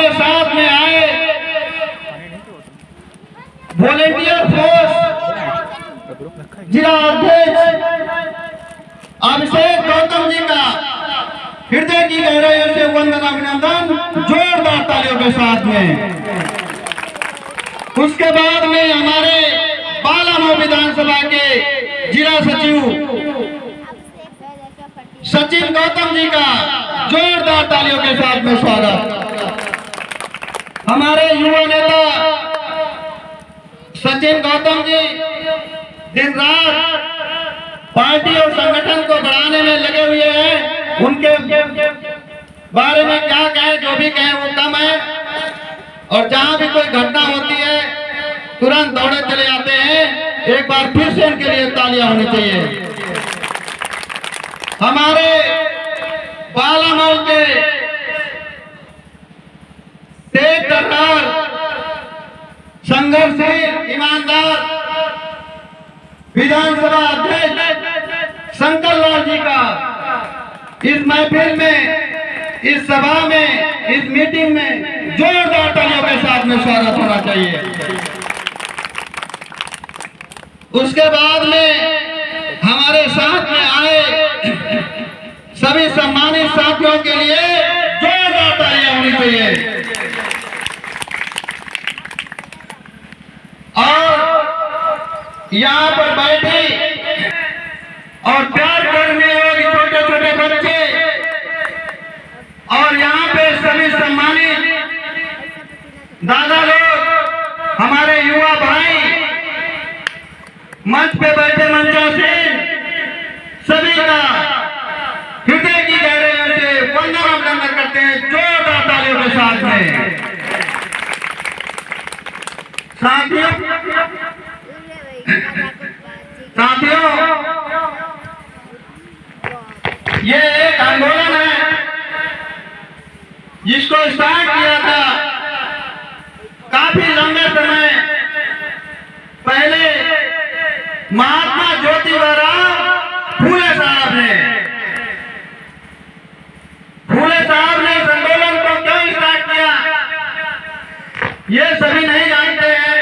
हमारे साथ में आए वॉलेंटियर फोर्स जिला अध्यक्ष अभिषेक गौतम जी का हृदय की गहराइयों से वंदन अभिनंदन जोरदार तालियों के साथ में। उसके बाद में हमारे बालामऊ विधानसभा के जिला सचिव सचिन गौतम जी का जोरदार तालियों के साथ में स्वागत। हमारे युवा नेता सचिन गौतम जी दिन रात पार्टी और संगठन को बढ़ाने में लगे हुए हैं। उनके बारे में क्या कहें, जो भी कहें वो कम है। और जहां भी कोई घटना होती है तुरंत दौड़े चले आते हैं। एक बार फिर से इनके लिए तालियां होनी चाहिए। हमारे बालामऊ के तेज सरकार संघर्षशील ईमानदार विधानसभा अध्यक्ष शंकर लाल जी का इस महफिल में, इस सभा में, इस मीटिंग में जोरदार तालियों के साथ में स्वागत होना चाहिए। उसके बाद में हमारे साथ में आए सभी सम्मानित साथियों के लिए जोरदार तालियां होनी चाहिए। और यहाँ पर बैठे और प्यार करने वाले छोटे छोटे बच्चे और यहाँ पे सभी सम्मानित दादा लोग, हमारे युवा भाई, मंच पे बैठे मंचासीन, सभी का हृदय की गहराइयों से वंदन अभिनंदन करते हैं जोरदार तालियों के साथ में। साथियों, ये एक आंदोलन है जिसको स्टार्ट किया था काफी लंबे समय पहले महात्मा ज्योतिबा फूले साहब ने। फूले साहब ने इस आंदोलन को क्यों स्टार्ट किया ये सभी नहीं जानते हैं।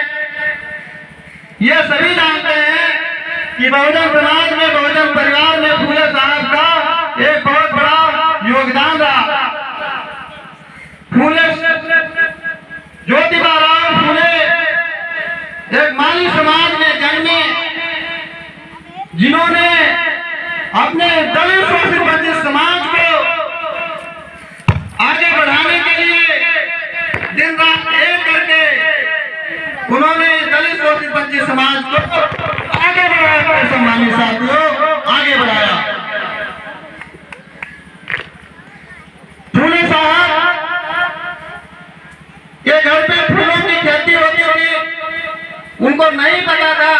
ये सभी जानते हैं कि बहुजन समाज में, बहुजन परिवार में फूले साहब का एक बहुत बड़ा योगदान रहा। फूले ज्योतिबा फूले एक माली समाज में जन्मे, जिन्होंने अपने दलित शोषित वंचित समाज को आगे बढ़ाने के लिए दिन रात एक करके उन्होंने दलित शोषित वंचित समाज को आगे बढ़ाया। सम्मानित साथियों, आगे बढ़ाया। फूले साहब के घर पे फूलों की खेती होती थी। उनको नहीं पता था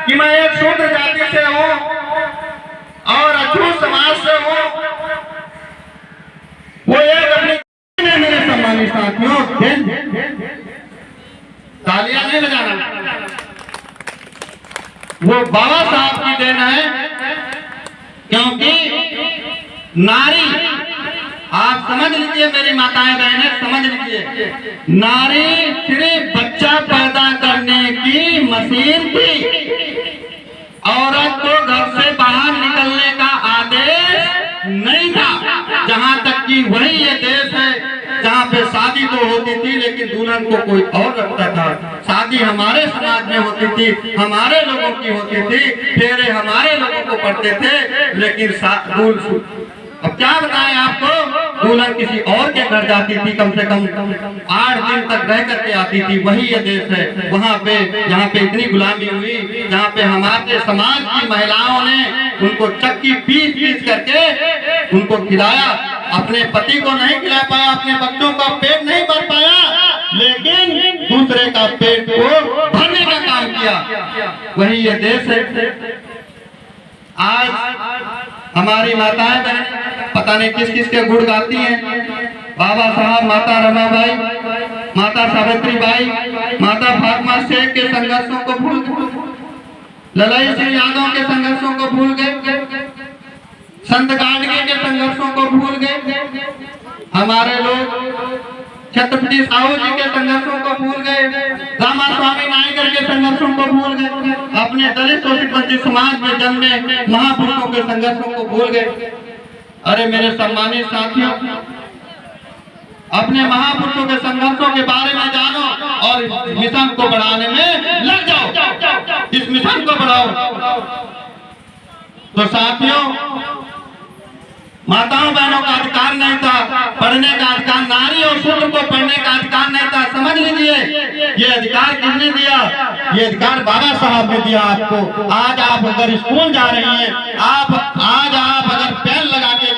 कि मैं एक शूद्र जाति से हूं और अछूत समाज से हूं। वो एक अपनी मेरे सम्मानित साथियों तालियां नहीं बजाना, वो बाबा साहब की देन है। क्योंकि नारी, आप समझ लीजिए मेरी माताएं बहनें, समझ लीजिए, नारी सिर्फ बच्चा पैदा करने की मशीन थी। औरत को घर से बाहर निकलने का आदेश नहीं था। जहां तक कि वही ये देश है जहाँ पे शादी तो होती थी लेकिन दुल्हन को कोई और रखता था। शादी हमारे समाज में होती थी, हमारे लोगों की होती थी, फेरे हमारे लोगों को पड़ते थे। लेकिन अब क्या बताएं आपको, दुल्हन किसी और के घर जाती थी, कम से कम 8 दिन तक रह करके आती थी। वही ये देश है वहाँ पे जहाँ पे इतनी गुलामी हुई, जहाँ पे हमारे समाज की महिलाओं ने उनको चक्की पीस करके उनको खिलाया। अपने पति को नहीं खिला पाया, अपने बच्चों का पेट नहीं भर पाया, लेकिन दूसरे का पेट को भरने का काम किया। वही ये देश है। आज हमारी माताएं बहन पता नहीं किस किस के गुण गाती हैं। बाबा साहब, माता रमाबाई, माता सावित्री बाई, माता फातिमा शेख के संघर्षों को भूल गए, ललाई सिंह यादव के संघर्षों को भूल गए, संत गाडगे के संघर्षों को भूल गए। हमारे लोग छत्रपति साहू जी के संघर्षों को भूल गए, रामास्वामी नायकर के संघर्षों को भूल गए, अपने दलित शोषित वंचित समाज में जन्मे महापुरुषों के संघर्षों को भूल गए। अरे मेरे सम्मानित साथियों, अपने महापुरुषों के संघर्षों के बारे में जानो और इस मिशन को बढ़ाने में लग जाओ, इस मिशन को बढ़ाओ। तो साथियों, माताओं बहनों का अधिकार नहीं था पढ़ने का अधिकार, नारी और शूद्र को पढ़ने का अधिकार नहीं था। समझ लीजिए, ये अधिकार किसने दिया? ये अधिकार बाबा साहब ने दिया आपको। आज आप अगर स्कूल जा रही हैं, आज आप अगर पेन लगा के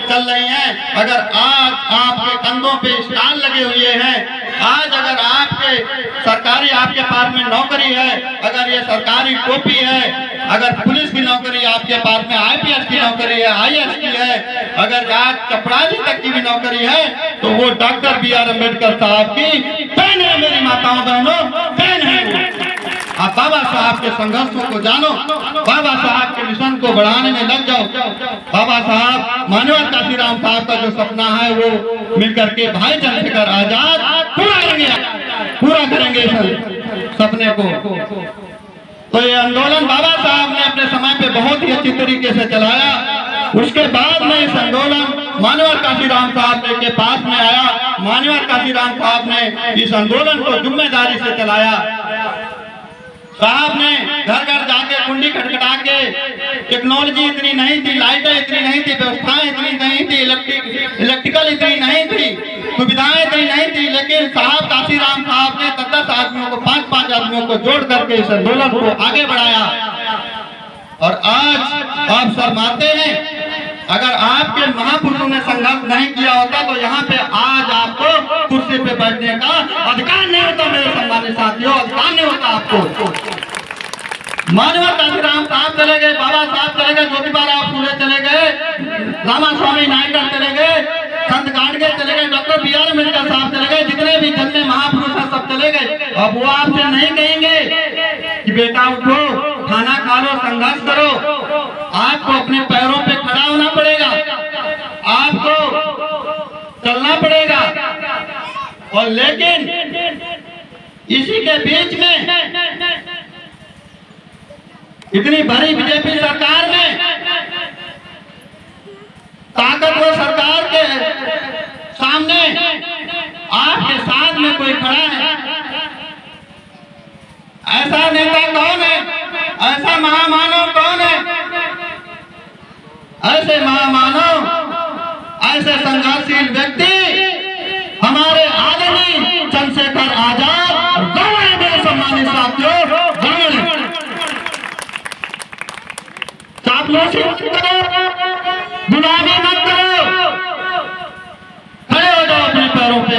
चल रही हैं, अगर आज आपके कंधों पे स्टार लगे हुए हैं, आज अगर आपके सरकारी आपके पास में नौकरी है, अगर ये सरकारी टोपी है, अगर पुलिस की नौकरी आपके पास में IPS की नौकरी है, IAS की है, अगर आज चपरासी तक की भी नौकरी है, तो वो डॉक्टर BR अम्बेडकर साहब की बहन है। मेरी माताओं बहनों, बहन है। आप बाबा साहब के संघर्षों को जानो, बाबा साहब के मिशन को बढ़ाने में लग जाओ। बाबा साहब मानवता काशीराम साहब का जो सपना है वो मिलकर के भाई चंद्रशेखर आजाद पूरा करेंगे इस सपने को। तो ये आंदोलन बाबा साहब ने अपने समय पे बहुत ही अच्छी तरीके से चलाया। उसके बाद में इस आंदोलन मानवता काशीराम साहब के पास में आया। मानवता काशीराम साहब ने इस आंदोलन को जिम्मेदारी से चलाया। साहब ने घर घर जाके कुंडी खटखटा के, टेक्नोलॉजी इतनी नहीं थी, लाइटें इतनी नहीं थी, व्यवस्थाएं इतनी नहीं थी, इलेक्ट्रिकल इतनी नहीं थी, सुविधाएं इतनी नहीं थी, लेकिन साहब काशीराम साहब ने 10 आदमियों को, 5 आदमियों को जोड़ करके इस आंदोलन को आगे बढ़ाया। और आज आप शर्माते हैं, अगर आपके महापुरुषों ने संघर्ष नहीं किया होता तो यहाँ पे आज आपको कुर्सी पे बैठने का अधिकार नहीं होता। मेरे सम्मानित साथियों, अधिकार नहीं होता आपको। मानवता काशीराम साहब चले गए, बाबा साहब चले गए, ज्योतिबा राव फूले चले गए, रामास्वामी नायकर चले गए, संत गाडगे चले गए, डॉक्टर BR अम्बेडकर साहब चले गए, जितने भी जन्मे महापुरुष हैं सब चले गए। अब वो आपसे नहीं कहेंगे कि बेटा उठो, खाना खा लो, संघर्ष करो। आपको अपने पैरों पे खड़ा होना पड़ेगा, आपको चलना पड़ेगा। और लेकिन इसी के बीच में इतनी बड़ी बीजेपी सरकार में, ताकतवर सरकार के सामने आपके साथ में कोई खड़ा है? ऐसा नेता कौन है? ऐसा महामानव कौन है? ऐसे महामानव, ऐसे संघर्षशील व्यक्ति हमारे आदरणीय चंद्रशेखर आजाद गौड़। मेरे सम्मानित साथियों, गौड़ चापलूसी मत करो, गुलामी मत करो, खड़े हो जाओ अपने पैरों पे।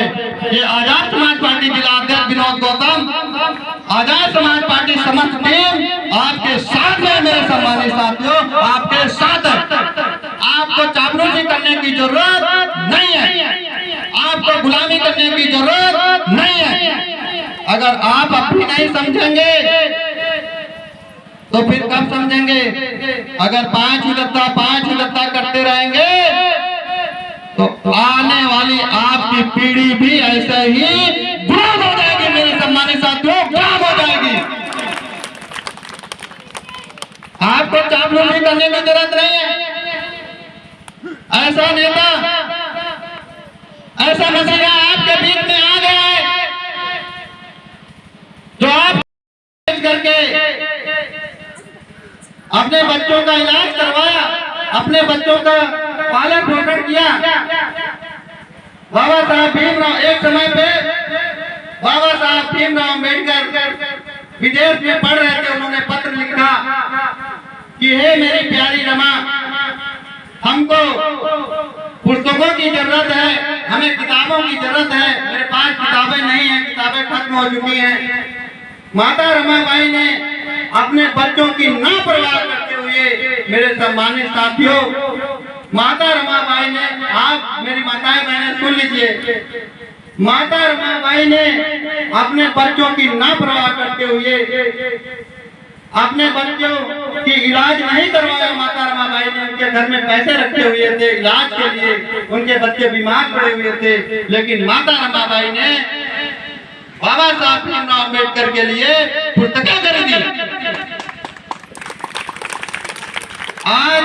ये आजाद समाज पार्टी जिला अध्यक्ष विनोद गौतम, आजाद समाज पार्टी समस्त टीम आपके साथ है। मेरे सम्मानित साथियों, आपके साथ है। आपको चापलूसी करने की जरूरत नहीं है, आपको गुलामी करने की जरूरत नहीं है। अगर आप अपनी नहीं समझेंगे तो फिर कब समझेंगे? अगर 5 ही दत्ता करते रहेंगे तो आने वाली आपकी पीढ़ी भी ऐसे ही गुलाम हो जाएगी। मेरे सम्मानित साथियों, गुलाम हो जाएगी। आपको चापलूसी करने की जरूरत नहीं है। ऐसा नेता, ऐसा मसीहा आपके बीच में आ गया है जो आप करके अपने बच्चों का इलाज करवाया, अपने बच्चों का पालन पोषण किया। बाबा साहब भीमराव, एक समय पे बाबा साहब भीमराव अम्बेडकर विदेश में पढ़ रहे थे। उन्होंने पत्र लिखा कि हे मेरी प्यारी रमा, हमको पुस्तकों की जरूरत है, हमें किताबों की जरूरत है। मेरे पास किताबें नहीं है, किताबें खत्म हो चुकी हैं। माता रमाबाई ने अपने बच्चों की नापरवाह करते हुए, मेरे सम्मानित साथियों, माता रमाबाई ने, आप मेरी माताएं बहनें सुन लीजिए, माता रमाबाई ने अपने बच्चों की नापरवाह करते हुए अपने बच्चों की इलाज नहीं करवाया माता रमाबाई ने। उनके घर में पैसे रखे हुए थे इलाज के लिए, उनके बच्चे बीमार पड़े हुए थे, लेकिन माता रमाबाई ने बाबा साहब भीमराव अम्बेडकर के लिए पुस्तकें खरीदी। आज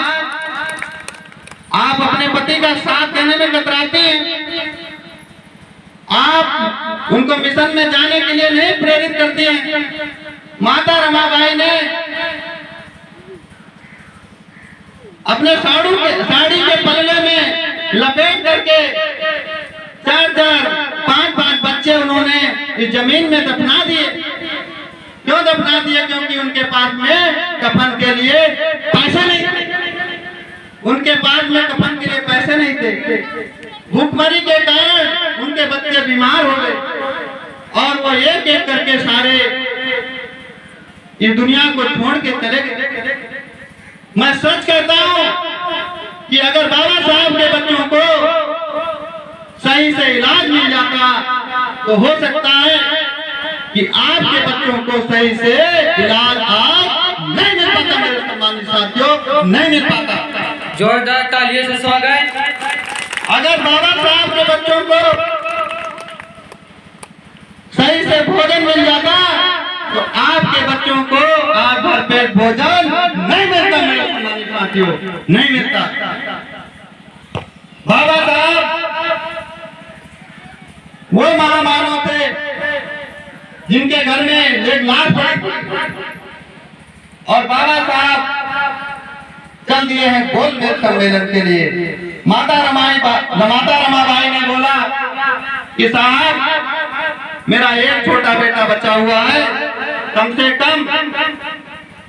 आप अपने पति का साथ देने में कतराते हैं, आप उनको मिशन में जाने के लिए नहीं प्रेरित करते हैं। माता रमाबाई ने अपने साड़ी के पल्ले में लपेट करके 4-4, 5-5 बच्चे उन्होंने इस जमीन में दफना दिए। क्यों दफना दिए? क्योंकि उनके पास में कफन के लिए पैसे नहीं थे। उनके पास में कफन के लिए पैसे नहीं थे। भूखमरी के कारण उनके बच्चे बीमार हो गए और वो एक एक करके सारे इस दुनिया को छोड़ के चले गए। मैं सच कहता हूं कि अगर बाबा साहब के बच्चों को सही से इलाज मिल जाता तो हो सकता है कि आपके बच्चों को सही से इलाज आज नहीं मिल पाता। मेरे सम्मानित साथियों, नहीं मिल पाता। जोरदार तालियों से स्वागत। अगर बाबा साहब के बच्चों को सही से भोजन मिल जाता तो आपके बच्चों को आज भर पेट भोजन नहीं मिलता। मेरे सम्मानित साथियों, नहीं मिलता। बाबा साहब वो महामानव थे जिनके घर में एक लाश पड़ी और बाबा साहब चल दिए हैं गोलमेज सम्मेलन के लिए। माता रमाबाई ने बोला कि साहब मेरा एक छोटा बेटा बचा हुआ है, कम से कम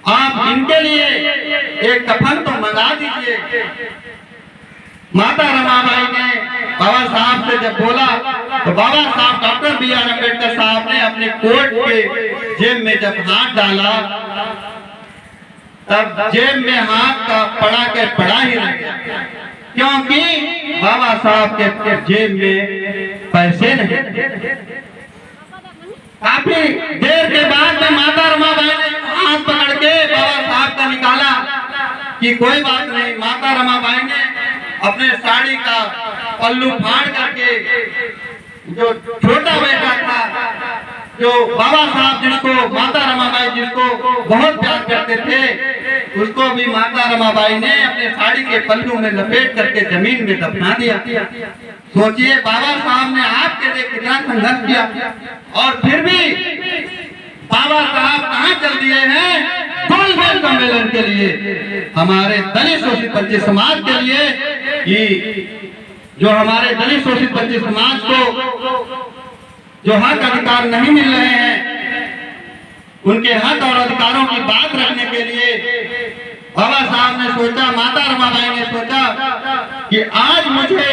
आप इनके लिए एक कफन तो मंगा दीजिए। माता रमाबाई ने बाबा साहब से जब बोला तो बाबा साहब डॉक्टर B.R. अम्बेडकर साहब ने अपने कोट के जेब में जब हाथ डाला तब जेब में हाथ का पड़ा ही रह गया, क्योंकि बाबा साहब के जेब में पैसे नहीं। काफी देर के बाद में माता रमाबाई ने हाथ पकड़ के बाबा साहब का निकाला कि कोई बात नहीं। माता रमाबाई ने अपने साड़ी का पल्लू फाड़ करके जो छोटा बेटा था, जो बाबा साहब जिसको माता रमाबाई जिसको बहुत प्यार करते थे, उसको भी माता रमाबाई ने अपने साड़ी के पल्लू में लपेट करके जमीन में दफना दिया। सोचिए बाबा साहब ने आपके लिए कितना संघर्ष किया और फिर भी बाबा साहब कहाँ चल दिए हैं? गोलमेज सम्मेलन के लिए, हमारे दलित शोषित वंचित समाज के लिए, कि जो हमारे दलित शोषित वंचित समाज को जो हक अधिकार नहीं मिल रहे हैं, उनके हक और अधिकारों की बात रखने के लिए बाबा साहब ने सोचा, माता रमाबाई ने सोचा कि आज मुझे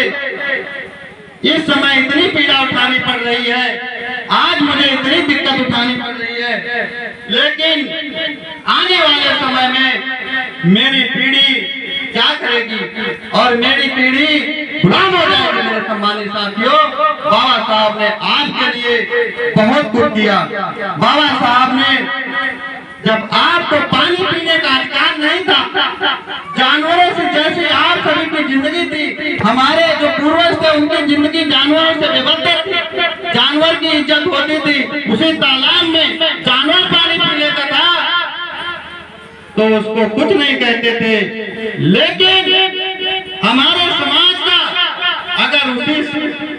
इस समय इतनी पीड़ा उठानी पड़ रही है, आज मुझे इतनी दिक्कत उठानी पड़ रही है, लेकिन आने वाले समय में मेरी पीढ़ी क्या करेगी और मेरी पीढ़ी गुलाम हो जाएगी। मेरे सम्मानित साथियों, बाबा साहब ने आपके लिए बहुत कुछ किया। बाबा साहब ने जब आपको पानी पीने का अधिकार नहीं था, जानवरों से जैसे आप सभी की जिंदगी थी, हमारे जो पूर्वज थे उनकी जिंदगी जानवरों से बेबदर थी, जानवर की इज्जत होती थी। उसी तालाब में जानवर पानी पी लेता था तो उसको कुछ नहीं कहते थे, लेकिन हमारे समाज का अगर उसी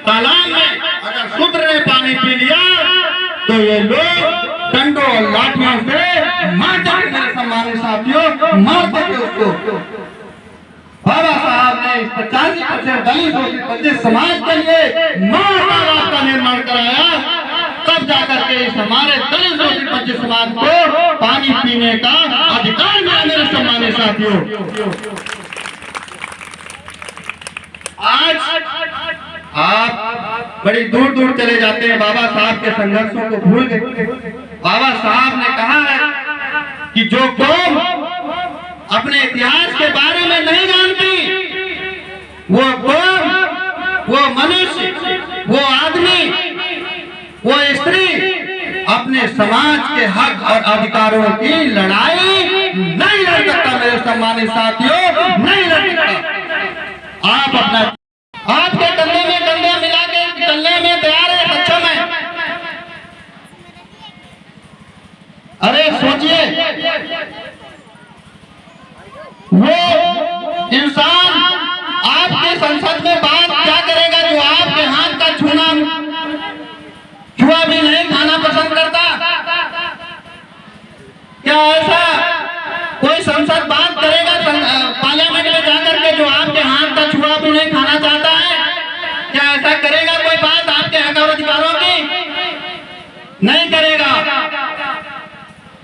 तालाब में अगर शूद्र ने पानी पी लिया तो ये लोग डंडों और लाठियों से मारते थे। मेरे सम्मानित साथियों, मारते थे उसको। बाबा साहब ने इस 50% दलित शोषित वंचित समाज के लिए महाभारत का निर्माण कराया, तब जाकर के इस हमारे दलित शोषित वंचित समाज को पानी पीने का अधिकार मिला। मेरे सम्मानित साथियों, आज आप बड़ी दूर दूर चले जाते हैं, बाबा साहब के संघर्षों को भूल गए। बाबा साहब ने कहा है कि जो कौम अपने इतिहास के बारे में नहीं जानती, वो कौम, वो मनुष्य, वो आदमी, वो स्त्री अपने अपने समाज के हक और अधिकारों की लड़ाई नहीं लड़ सकता। मेरे सम्मानित साथियों, नहीं लड़ सकता। आप अपना आपके कंधे में कंधे मिला के चलने में तैयार है, सक्षम है। अरे सोचिए, वो इंसान आपके संसद में बात क्या करेगा जो आपके हाथ का छुआ भी नहीं खाना पसंद करता? क्या ऐसा कोई संसद बात करेगा पार्लियामेंट में जाकर के जो आपके हाथ का छुआ भी नहीं खाना चाहता है? क्या ऐसा करेगा कोई बात आपके हक और अधिकारों की? नहीं करेगा।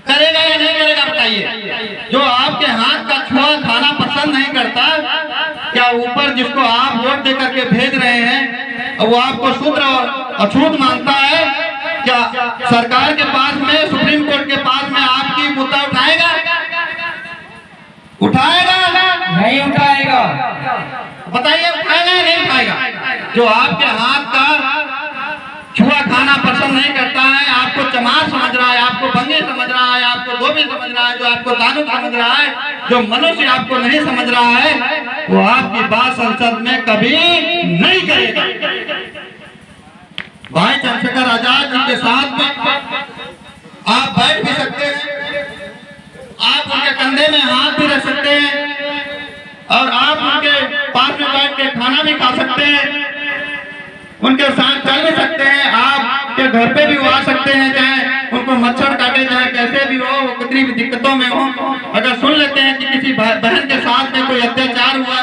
करेगा या नहीं करेगा बताइए? जो आपके हाथ का छुआ खाना पसंद नहीं करता, क्या ऊपर जिसको आप वोट दे करके भेज रहे हैं वो आपको शूद्र और अछूत मानता है? क्या सरकार के पास में, सुप्रीम कोर्ट के पास में आपकी मुद्दा उठाएगा? उठाएगा? नहीं उठाएगा। बताइए, उठाएगा या नहीं उठाएगा? जो आपके हाथ का छुआ खाना पसंद नहीं करता है, आपको चमार समझ रहा है, आपको बंगे समझ रहा है, आपको धोबी समझ रहा है, जो आपको दानव समझ रहा है, जो मनुष्य आपको नहीं समझ रहा है, वो आपकी बात संसद में कभी नहीं करेगा। भाई चंद्रशेखर आजाद जी के साथ में आप बैठ भी सकते हैं, आप उनके कंधे में हाथ भी रख सकते हैं और आप उनके पास में बैठ के खाना भी खा सकते हैं, उनके साथ चल भी सकते हैं, आपके घर पे भी वो आ सकते हैं, चाहे उनको मच्छर काटे, चाहे कैसे भी हो, कितनी भी दिक्कतों में हो। अगर सुन लेते हैं कि किसी बहन के साथ में कोई अत्याचार हुआ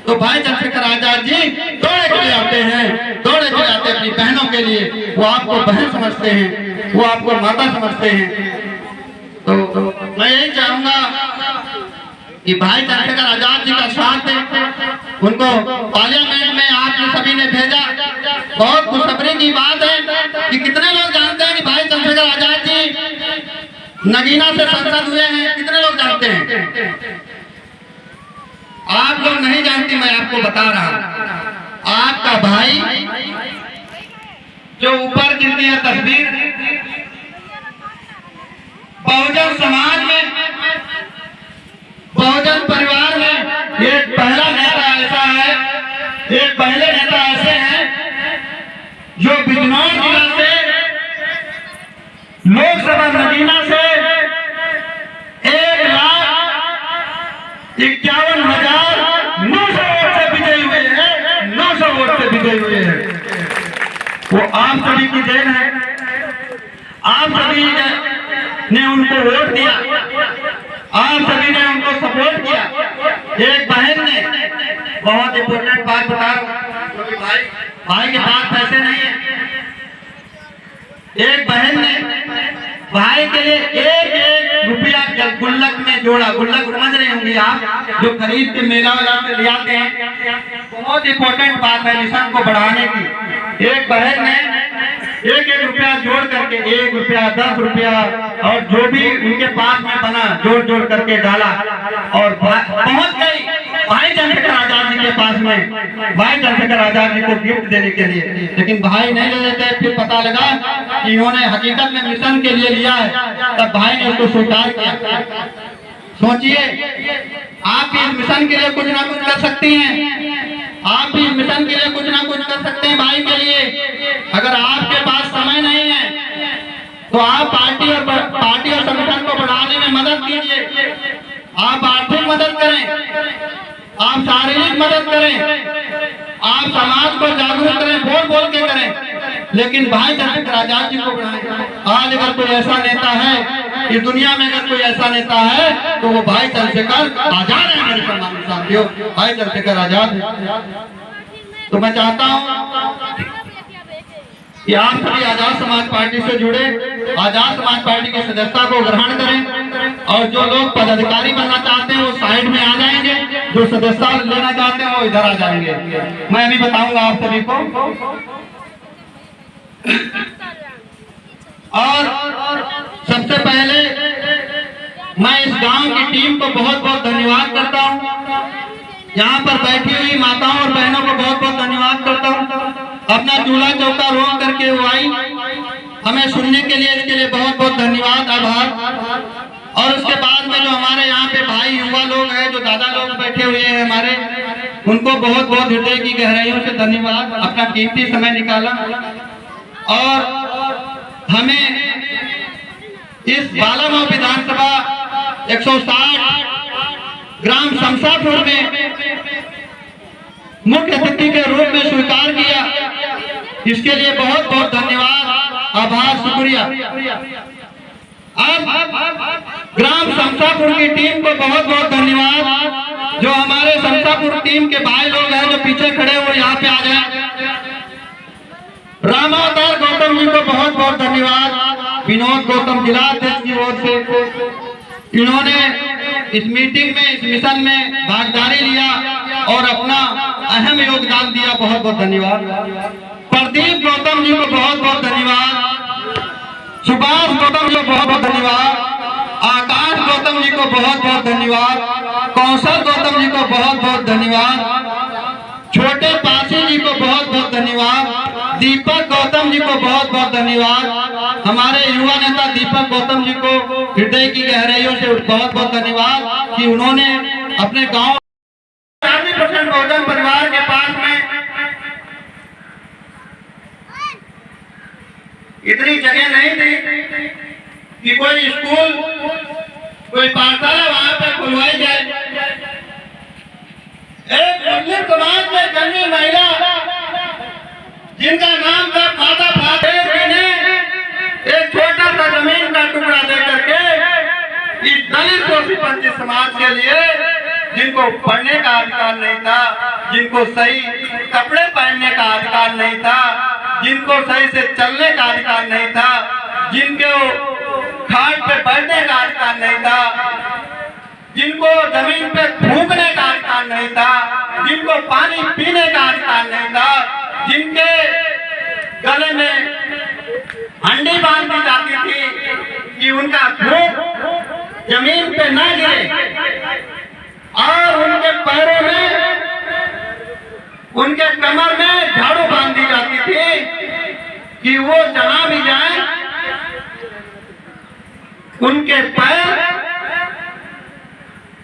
तो भाई चंद्रशेखर आजाद जी दौड़े चले आते हैं, दौड़े चले आते हैं अपनी बहनों के लिए। वो आपको बहन समझते हैं, वो आपको माता समझते हैं। तो मैं यही चाहूंगा कि भाई चंद्रशेखर आजाद जी का साथ दें। उनको पार्लियामेंट में आपने सभी ने भेजा, बहुत खुशखबरी की बात है कि कितने लोग जानते हैं कि भाई चंद्रशेखर आजाद जी नगीना से सांसद हुए हैं? कितने लोग जानते हैं? आप लोग नहीं जानते, मैं आपको बता रहा हूं। आपका भाई जो ऊपर गिरती है तस्वीर, बहुजन समाज में, बहुजन परिवार में एक पहला नेता ऐसा है, एक पहले नेता ऐसे हैं जो बिजनौर जिला से लोकसभा नगीना से 1,51,900 वोट से विजयी हुए हैं, 900 वोट से विजयी हुए हैं। वो आप सभी की देन है, आप सभी ने उनको वोट दिया, आप सभी ने उनको सपोर्ट किया। एक बहन ने, बहुत इंपोर्टेंट बात बता रहा हूं क्योंकि भाई के पास पैसे नहीं है, एक बहन ने भाई के लिए एक रुपया गुल्लक में जोड़ा। गुल्लक समझ रहे होंगे आप, जो खरीद के मेला वाला से ले आते हैं। बहुत इंपॉर्टेंट बात है मिशन को बढ़ाने की। एक बहन ने एक रुपया जोड़ करके, 1 रुपया, 10 रुपया और जो भी उनके पास में बना जोड़ करके डाला और पहुंच गई भाई चंद्रशेखर आजाद जी के पास में, भाई चंद्रशेखर आजाद जी को गिफ्ट देने के लिए। लेकिन भाई नहीं ले लेते। फिर पता लगा कि इन्होंने हकीकत में मिशन के लिए लिया है, तब भाई ने उसको स्वीकार किया। सोचिए, आप भी इस मिशन के लिए कुछ ना कुछ कर सकती हैं, आप भी इस मिशन के लिए कुछ ना कुछ कर सकते हैं भाई के लिए। अगर आपके पास समय नहीं है तो आप पार्टी और संगठन को बढ़ाने में मदद कीजिए। आप आर्थिक मदद करें, आप शारीरिक मदद करें, आप समाज को जागरूक करें, बोल के करें, लेकिन भाई चंद्रशेखर आजाद जी को बढ़ाएं। आज अगर कोई ऐसा नेता है इस दुनिया में, अगर कोई ऐसा नेता है तो वो भाई चंद्रशेखर आजाद है। मेरे सम्मानित साथियों, भाई चंद्रशेखर आजाद। तो मैं चाहता हूँ कि आप सभी आजाद समाज पार्टी से जुड़े, आजाद समाज पार्टी की सदस्यता को ग्रहण करें और जो लोग पदाधिकारी बनना चाहते हैं वो साइड में आ जाएंगे, जो सदस्यता लेना चाहते हैं वो इधर आ जाएंगे। मैं अभी बताऊंगा आप सभी को। और सबसे पहले मैं इस गांव की टीम को बहुत बहुत धन्यवाद करता हूं। यहाँ पर बैठी हुई माताओं और बहनों को बहुत बहुत धन्यवाद करता हूँ। अपना चूल्हा चौका रोक करके वो आई हमें सुनने के लिए, इसके लिए बहुत बहुत धन्यवाद, आभार। और उसके बाद में जो हमारे यहाँ पे भाई युवा लोग हैं, जो दादा लोग बैठे हुए हैं हमारे, उनको बहुत बहुत हृदय की गहराइयों से धन्यवाद, अपना कीमती समय निकाला और हमें इस बालागांव विधानसभा 160 ग्राम शमशापुर में मुख्य अतिथि के रूप में स्वीकार किया। इसके लिए बहुत बहुत धन्यवाद, आभार, शुक्रिया। अब ग्राम शमशापुर की टीम को बहुत बहुत धन्यवाद। जो हमारे शमशापुर टीम के भाई लोग हैं जो पीछे खड़े हुए, यहाँ पे आ जाए। रामावतार गौतम जी को बहुत बहुत धन्यवाद, विनोद गौतम जिला अध्यक्ष की ओर से। इन्होंने इस मीटिंग में, इस मिशन में भागीदारी लिया और अपना अहम योगदान दिया, बहुत बहुत धन्यवाद। प्रदीप गौतम जी को बहुत बहुत धन्यवाद, सुभाष गौतम जी को बहुत बहुत धन्यवाद, आकाश गौतम जी को बहुत बहुत धन्यवाद, कौशल गौतम जी को बहुत बहुत धन्यवाद, छोटे पासी जी को बहुत बहुत धन्यवाद, दीपक गौतम जी को बहुत बहुत धन्यवाद। हमारे युवा नेता दीपक गौतम जी को हृदय की गहराइयों से बहुत बहुत धन्यवाद कि उन्होंने अपने गांव 40% बहुजन परिवार के पास में इतनी जगह नहीं थी कि कोई स्कूल, कोई पाठशाला वहां पर खुलवाई जाए। एक मुस्लिम समाज में जन्मी महिला जिनका नाम था माता फातेह जी ने एक छोटा सा जमीन का टुकड़ा दे करके इस दलित शोषित वंचित समाज के लिए, जिनको पढ़ने का अधिकार नहीं था, जिनको सही कपड़े पहनने का अधिकार नहीं था, जिनको सही से चलने का अधिकार नहीं था, जिनको खाट पे बैठने का अधिकार नहीं था, जिनको जमीन पे थूकने का अधिकार नहीं था, जिनको पानी पीने का अधिकार नहीं था, जिनके गले में हंडी बांध दी जाती थी कि उनका थूक जमीन पे ना गिरे, और उनके पैरों में, उनके कमर में झाड़ू बांध दी जाती थी कि वो जहां भी जाए उनके पैर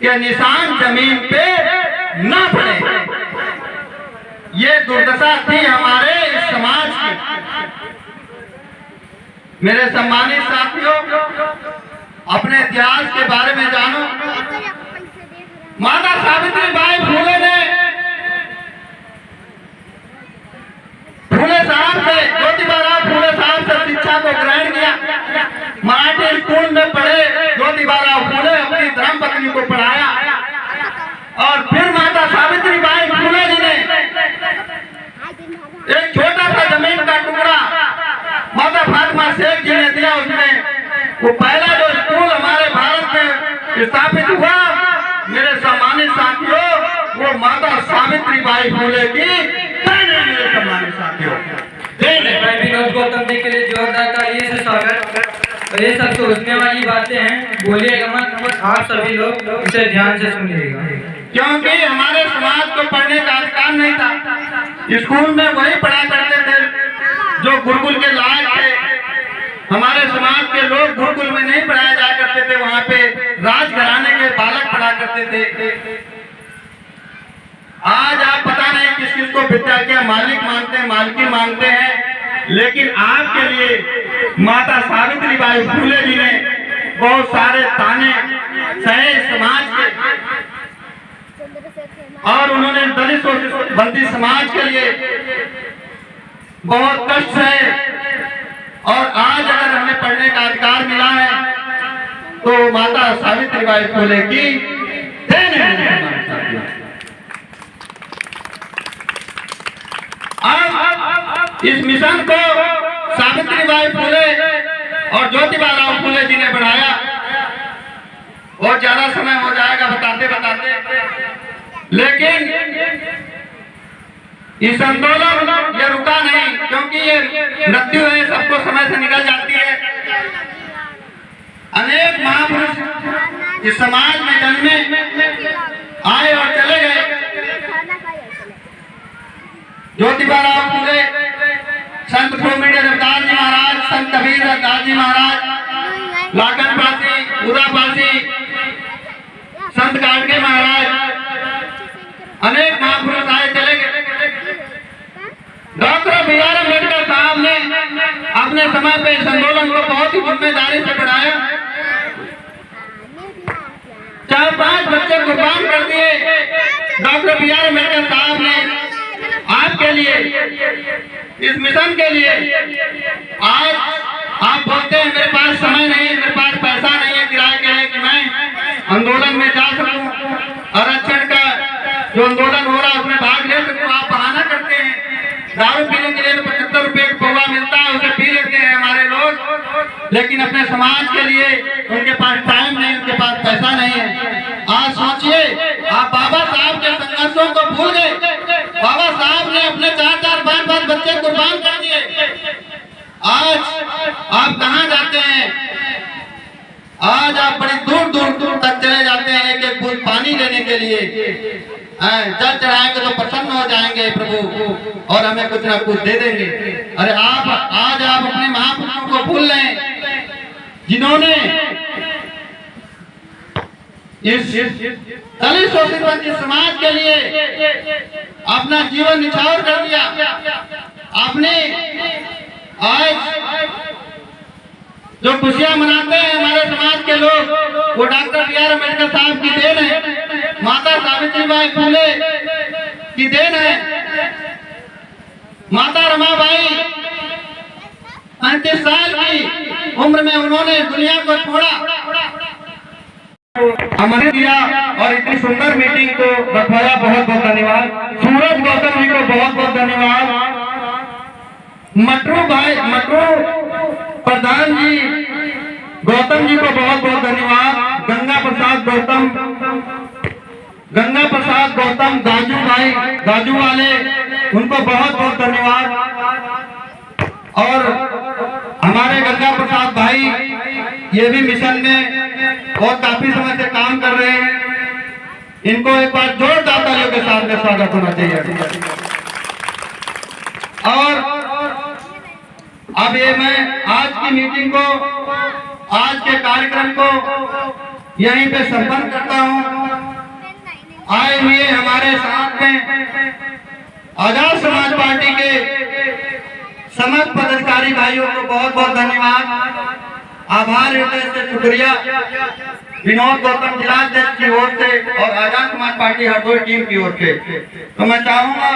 के निशान जमीन पे ना पड़े। ये दुर्दशा थी हमारे इस समाज की। मेरे सम्मानित साथियों, अपने इतिहास के बारे में जानो। माता सावित्रीबाई फुले ने फुले साहब से, ज्योतिबाराव फुले साहब से शिक्षा को ग्रहण किया। मराठी स्कूल में पढ़े ज्योतिबाराव फुले, अपनी धर्मपत्नी को पढ़ाया। और फिर माता सावित्रीबाई फुले जी ने एक छोटा सा जमीन का टुकड़ा माता फातिमा शेख जी ने दिया। उसमें वो पहला जो स्कूल हमारे भारत में स्थापित हुआ, मेरे सम्मानित साथियों, वो माता सावित्रीबाई फुले की देन है। मेरे सम्मानित साथियों, विनोद गौतम जी के लिए जोरदार तालियों से स्वागत। और ये सब सोचने वाली बातें हैं, बोलिएगा मत, आप सभी लोग इसे ध्यान से सुनिएगा। क्योंकि हमारे समाज को पढ़ने का अधिकार नहीं था। स्कूल में वही पढ़ा करते थे जो गुरुकुल के लायक थे। हमारे समाज के लोग गुरुकुल में नहीं पढ़ाया जा करते थे, वहां पे राजघराने के बालक पढ़ा करते थे। आज आप पता नहीं किस किस को विद्या के मालिक मानते हैं, मालकी मानते हैं, लेकिन आपके लिए माता सावित्रीबाई फुले जी ने बहुत सारे ताने सहे समाज के, और उन्होंने दलित बंदी समाज के लिए बहुत कष्ट सहे। और आज अगर हमें पढ़ने का अधिकार मिला है तो माता सावित्रीबाई फुले की देन है। अब इस मिशन को सावित्रीबाई फुले और ज्योतिबाराव फुले जी ने बढ़ाया। बहुत ज्यादा समय हो जाएगा बताते बताते, लेकिन इस आंदोलन ये रुका नहीं, क्योंकि ये मृत्यु है, सबको समय से निकल जाती है। अनेक महापुरुष इस समाज में जन्मे, आए और चले गए। ज्योतिबाराव फुले, संत स्वामी रविदास जी महाराज, संत कबीर दास जी महाराज, लाखनपासी, उदापासी, संत गाडगे महाराज, अनेक महापुरुष आए चले गए। डॉक्टर बी आर अम्बेडकर साहब ने अपने समय पे इस आंदोलन को बहुत ही जिम्मेदारी से बढ़ाया। 4-5 बच्चे कुर्बान कर दिए डॉक्टर बी आर अम्बेडकर साहब ने आपके लिए, इस मिशन के लिए। आज आप बोलते हैं मेरे पास समय नहीं है, मेरे पास पैसा नहीं है किराए के लिए कि मैं आंदोलन में जा सकूं, आरक्षण का जो आंदोलन हो रहा है उसमें भाग ले सकूं। आप बहाना करते हैं। दारू पीने के लिए तो 75 रुपए का पौवा मिलता है, उसे पी लेते हैं हमारे लोग, लेकिन अपने समाज के लिए उनके पास टाइम नहीं, उनके पास पैसा नहीं है। आज सोचिए, आप बाबा साहब के संघर्षों को भूल गए। बाबा साहब ने अपने 4-4, 5-5 बच्चे कुर्बान कर दिए। आज आप कहाँ जाते हैं? आज आप बड़ी दूर दूर दूर तक चले जाते हैं एक बूंद पानी लेने के लिए। जल चढ़ाएंगे तो प्रसन्न हो जाएंगे प्रभु और हमें कुछ ना कुछ दे देंगे। अरे आज आप अपने महापुरुषों को भूल रहे हैं, जिन्होंने इस दलित शोषित वंचित समाज के लिए अपना जीवन निछावर कर दिया। आपने आज जो खुशियां मनाते हैं हमारे समाज के लोग, वो डॉक्टर बी आर अम्बेडकर साहब की देन है, माता सावित्रीबाई फुले की देन है। माता रमाबाई 35 साल की उम्र में उन्होंने दुनिया को छोड़ा, हमारे दिया और इतनी सुंदर मीटिंग को रखवाया। बहुत बहुत धन्यवाद। सूरज गौतम जी को बहुत बहुत धन्यवाद। मटरू प्रधान जी गौतम जी को बहुत बहुत धन्यवाद। गंगा प्रसाद गौतम गाजू वाले, उनको बहुत बहुत धन्यवाद। और हमारे गंगा प्रसाद भाई, ये भी मिशन में और काफी समय से काम कर रहे हैं। इनको एक बार जोरदार तालियों के साथ में स्वागत होना चाहिए। और अब ये मैं आज की मीटिंग को, आज के कार्यक्रम को यहीं पे संपन्न करता हूँ। आए हुए हमारे साथ में आजाद समाज पार्टी के समस्त पदाधिकारी भाइयों को बहुत बहुत धन्यवाद, आभार हृदय से शुक्रिया। विनोद गौतम जिलाध्यक्ष की ओर से और आजाद समाज पार्टी हरदोई टीम की ओर से। तो मैं चाहूंगा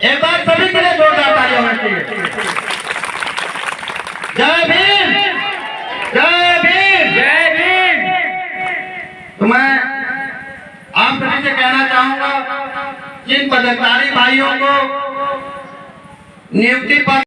एक बार सभी के लिए जोरदार तालियां होनी चाहिए। जय भीम, जय भीम, जय भीम। तो मैं आप सभी से कहना चाहूंगा, जिन पदाधिकारी भाइयों को नियुक्ति पर